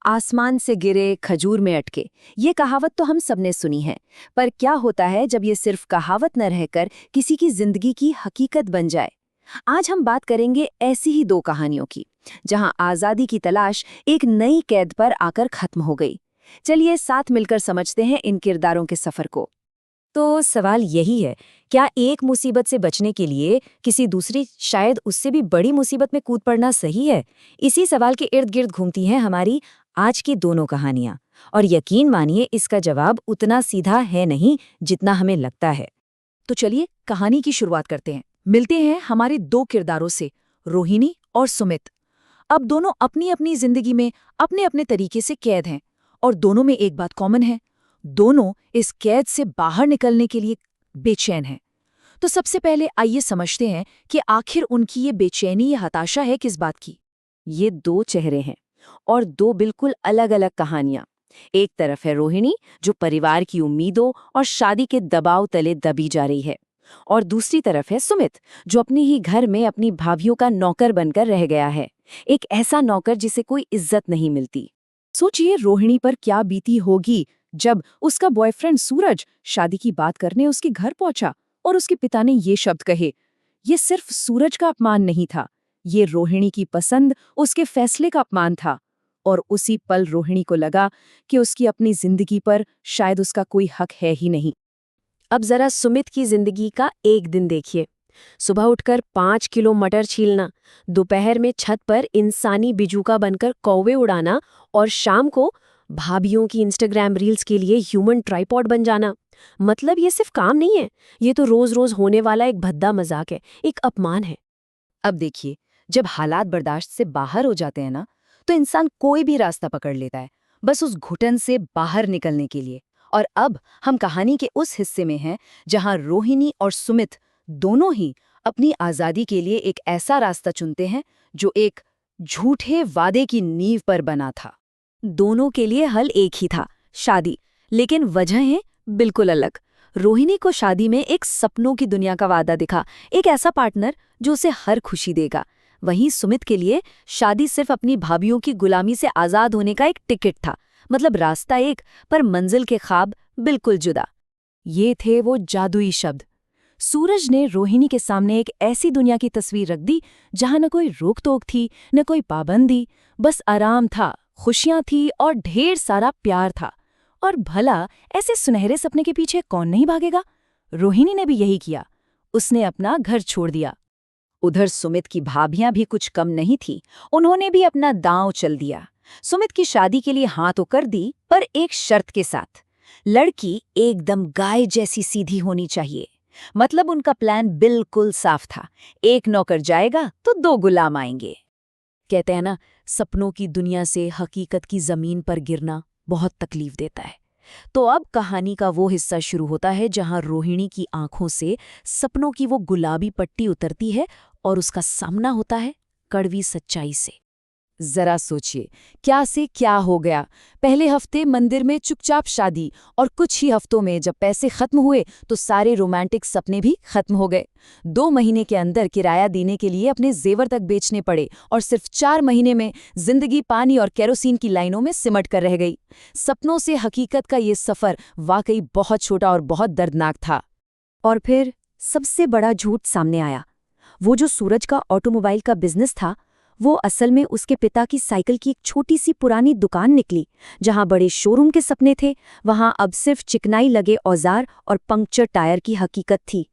आसमान से गिरे खजूर में अटके। ये कहावत तो हम सबने सुनी है, पर क्या होता है जब ये सिर्फ कहावत न रहकर किसी की जिंदगी की हकीकत बन जाए। आज हम बात करेंगे ऐसी ही दो कहानियों की, जहां आजादी की तलाश एक नई कैद पर आकर खत्म हो गई। चलिए साथ मिलकर समझते हैं इन किरदारों के सफर को। तो सवाल यही है, क्या एक मुसीबत से बचने के लिए किसी दूसरी, शायद उससे भी बड़ी मुसीबत में कूद पड़ना सही है? इसी सवाल के इर्द गिर्द घूमती हैं हमारी आज की दोनों कहानियां। और यकीन मानिए, इसका जवाब उतना सीधा है नहीं जितना हमें लगता है। तो चलिए कहानी की शुरुआत करते हैं। मिलते हैं हमारे दो किरदारों से, रोहिणी और सुमित। अब दोनों अपनी अपनी जिंदगी में अपने अपने तरीके से कैद हैं, और दोनों में एक बात कॉमन है, दोनों इस कैद से बाहर निकलने के लिए बेचैन हैं। तो सबसे पहले आइए समझते हैं कि आखिर उनकी ये बेचैनी, ये हताशा है किस बात की। ये दो चेहरे हैं और दो बिल्कुल अलग अलग कहानियां। एक तरफ है रोहिणी, जो परिवार की उम्मीदों और शादी के दबाव तले दबी जा रही है, और दूसरी तरफ है सुमित, जो अपने ही घर में अपनी भाभियों का नौकर बनकर रह गया है। एक ऐसा नौकर जिसे कोई इज्जत नहीं मिलती। सोचिए रोहिणी पर क्या बीती होगी जब उसका बॉयफ्रेंड सूरज शादी की बात करने उसके घर पहुंचा और उसके पिता ने ये शब्द कहे। ये सिर्फ सूरज का अपमान नहीं था, ये रोहिणी की पसंद, उसके फैसले का अपमान था। और उसी पल रोहिणी को लगा कि उसकी अपनी जिंदगी पर शायद उसका कोई हक है ही नहीं। अब जरा सुमित की जिंदगी का एक दिन देखिए। सुबह उठकर 5 किलो मटर छीलना, दोपहर में छत पर इंसानी बिजूका बनकर कौवे उड़ाना, और शाम को भाभीयों की इंस्टाग्राम रील्स के लिए ह्यूमन ट्राइपॉड बन जाना। मतलब ये सिर्फ काम नहीं है, ये तो रोज रोज होने वाला एक भद्दा मजाक है, एक अपमान है। अब देखिए, जब हालात बर्दाश्त से बाहर हो जाते हैं ना, तो इंसान कोई भी रास्ता पकड़ लेता है, बस उस घुटन से बाहर निकलने के लिए। और अब हम कहानी के उस हिस्से में हैं जहां रोहिणी और सुमित दोनों ही अपनी आजादी के लिए एक ऐसा रास्ता चुनते हैं जो एक झूठे वादे की नींव पर बना था। दोनों के लिए हल एक ही था, शादी, लेकिन वजहें बिल्कुल अलग। रोहिणी को शादी में एक सपनों की दुनिया का वादा दिखा, एक ऐसा पार्टनर जो उसे हर खुशी देगा। वहीं सुमित के लिए शादी सिर्फ अपनी भाभीयों की गुलामी से आजाद होने का एक टिकट था। मतलब रास्ता एक, पर मंजिल के ख्वाब बिल्कुल जुदा। ये थे वो जादुई शब्द। सूरज ने रोहिणी के सामने एक ऐसी दुनिया की तस्वीर रख दी जहां न कोई रोक टोक थी, न कोई पाबंदी, बस आराम था, खुशियां थी और ढेर सारा प्यार था। और भला ऐसे सुनहरे सपने के पीछे कौन नहीं भागेगा? रोहिणी ने भी यही किया, उसने अपना घर छोड़ दिया। उधर सुमित की भाभियां भी कुछ कम नहीं थी, उन्होंने भी अपना दांव चल दिया। सुमित की शादी के लिए हाँ तो कर दी, पर एक शर्त के साथ। लड़की एकदम गाय जैसी सीधी होनी चाहिए। मतलब उनका प्लान बिल्कुल साफ था, एक नौकर जाएगा तो 2 गुलाम आएंगे। कहते हैं ना, सपनों की दुनिया से हकीकत की जमीन पर गिरना बहुत तकलीफ देता है। तो अब कहानी का वो हिस्सा शुरू होता है जहां रोहिणी की आंखों से सपनों की वो गुलाबी पट्टी उतरती है और उसका सामना होता है कड़वी सच्चाई से। जरा सोचिए, क्या से क्या हो गया। पहले हफ्ते मंदिर में चुपचाप शादी, और कुछ ही हफ्तों में जब पैसे खत्म हुए तो सारे रोमांटिक सपने भी खत्म हो गए। 2 महीने के अंदर किराया देने के लिए अपने जेवर तक बेचने पड़े, और सिर्फ 4 महीने में जिंदगी पानी और केरोसिन की लाइनों में सिमट कर रह गई। सपनों से हकीकत का ये सफर वाकई बहुत छोटा और बहुत दर्दनाक था। और फिर सबसे बड़ा झूठ सामने आया। वो जो सूरज का ऑटोमोबाइल का बिजनेस था, वो असल में उसके पिता की साइकिल की एक छोटी सी पुरानी दुकान निकली। जहां बड़े शोरूम के सपने थे, वहां अब सिर्फ चिकनाई लगे औजार और पंक्चर टायर की हकीकत थी।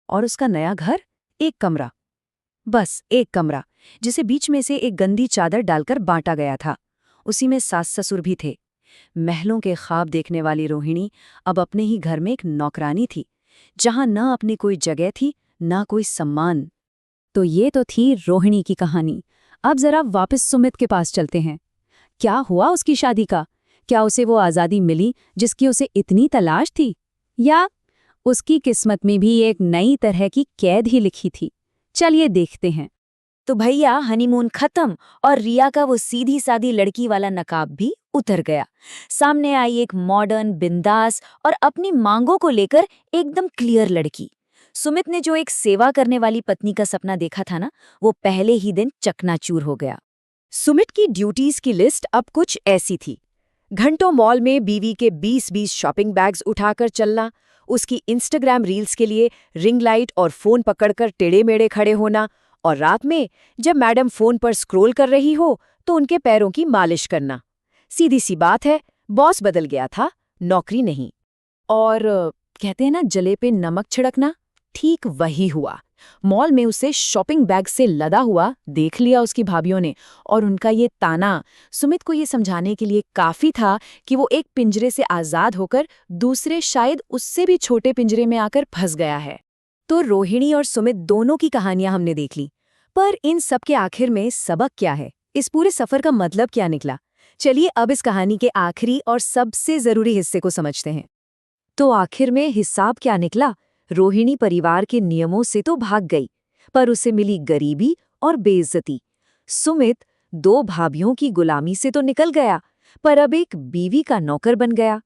और उसका नया घर, एक कमरा, बस एक कमरा, जिसे बीच में से एक गंदी चादर डालकर बांटा गया था। उसी में सास ससुर भी थे। महलों के ख्वाब देखने वाली रोहिणी अब अपने ही घर में एक नौकरानी थी, जहां न अपनी कोई जगह थी, न कोई सम्मान। तो ये तो थी रोहिणी की कहानी। अब जरा वापस सुमित के पास चलते हैं। क्या हुआ उसकी शादी का? क्या उसे वो आज़ादी मिली जिसकी उसे इतनी तलाश थी, या उसकी किस्मत में भी एक नई तरह की कैद ही लिखी थी? चलिए देखते हैं। तो भैया, हनीमून खत्म और रिया का वो सीधी सादी लड़की वाला नकाब भी उतर गया। सामने आई एक मॉडर्न, बिंदास और अपनी मांगों को लेकर एकदम क्लियर लड़की। सुमित ने जो एक सेवा करने वाली पत्नी का सपना देखा था ना, वो पहले ही दिन चकनाचूर हो गया। सुमित की ड्यूटीज की लिस्ट अब कुछ ऐसी थी। घंटों मॉल में बीवी के 20-20 शॉपिंग बैग्स उठाकर चलना, उसकी इंस्टाग्राम रील्स के लिए रिंग लाइट और फोन पकड़कर टेढ़े मेढ़े खड़े होना, और रात में जब मैडम फोन पर स्क्रॉल कर रही हो तो उनके पैरों की मालिश करना। सीधी सी बात है, बॉस बदल गया था, नौकरी नहीं। और कहते हैं ना, जले पे नमक छिड़कना, ठीक वही हुआ। मॉल में उसे शॉपिंग बैग से लदा हुआ देख लिया उसकी भाभीयों ने, और उनका ये ताना सुमित को ये समझाने के लिए काफी था कि वो एक पिंजरे से आजाद होकर दूसरे, शायद उससे भी छोटे पिंजरे में आकर फंस गया है। तो रोहिणी और सुमित दोनों की कहानियां हमने देख ली, पर इन सब के आखिर में सबक क्या है? इस पूरे सफर का मतलब क्या निकला? चलिए अब इस कहानी के आखिरी और सबसे जरूरी हिस्से को समझते हैं। तो आखिर में हिसाब क्या निकला? रोहिणी परिवार के नियमों से तो भाग गई, पर उसे मिली गरीबी और बेइज्जती। सुमित 2 भाभीयों की गुलामी से तो निकल गया, पर अब एक बीवी का नौकर बन गया।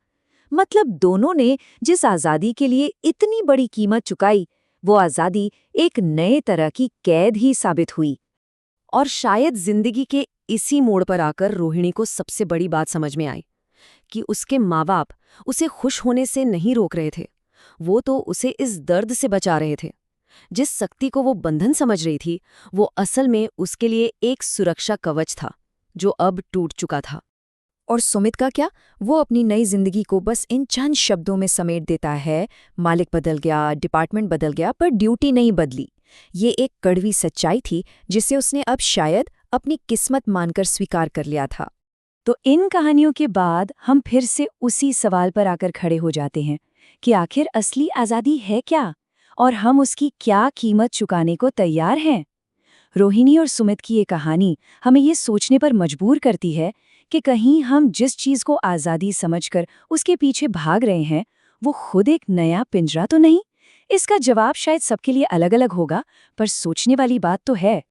मतलब दोनों ने जिस आजादी के लिए इतनी बड़ी कीमत चुकाई, वो आजादी एक नए तरह की कैद ही साबित हुई। और शायद जिंदगी के इसी मोड़ पर आकर रोहिणी को सबसे बड़ी बात समझ में आई कि उसके माँ बाप उसे खुश होने से नहीं रोक रहे थे, वो तो उसे इस दर्द से बचा रहे थे। जिस शक्ति को वो बंधन समझ रही थी, वो असल में उसके लिए एक सुरक्षा कवच था, जो अब टूट चुका था। और सुमित का क्या? वो अपनी नई जिंदगी को बस इन चंद शब्दों में समेट देता है, मालिक बदल गया, डिपार्टमेंट बदल गया, पर ड्यूटी नहीं बदली। ये एक कड़वी सच्चाई थी जिसे उसने अब शायद अपनी किस्मत मानकर स्वीकार कर लिया था। तो इन कहानियों के बाद हम फिर से उसी सवाल पर आकर खड़े हो जाते हैं कि आखिर असली आज़ादी है क्या, और हम उसकी क्या कीमत चुकाने को तैयार हैं? रोहिणी और सुमित की ये कहानी हमें ये सोचने पर मजबूर करती है कि कहीं हम जिस चीज़ को आज़ादी समझकर उसके पीछे भाग रहे हैं, वो खुद एक नया पिंजरा तो नहीं? इसका जवाब शायद सबके लिए अलग-अलग होगा, पर सोचने वाली बात तो है।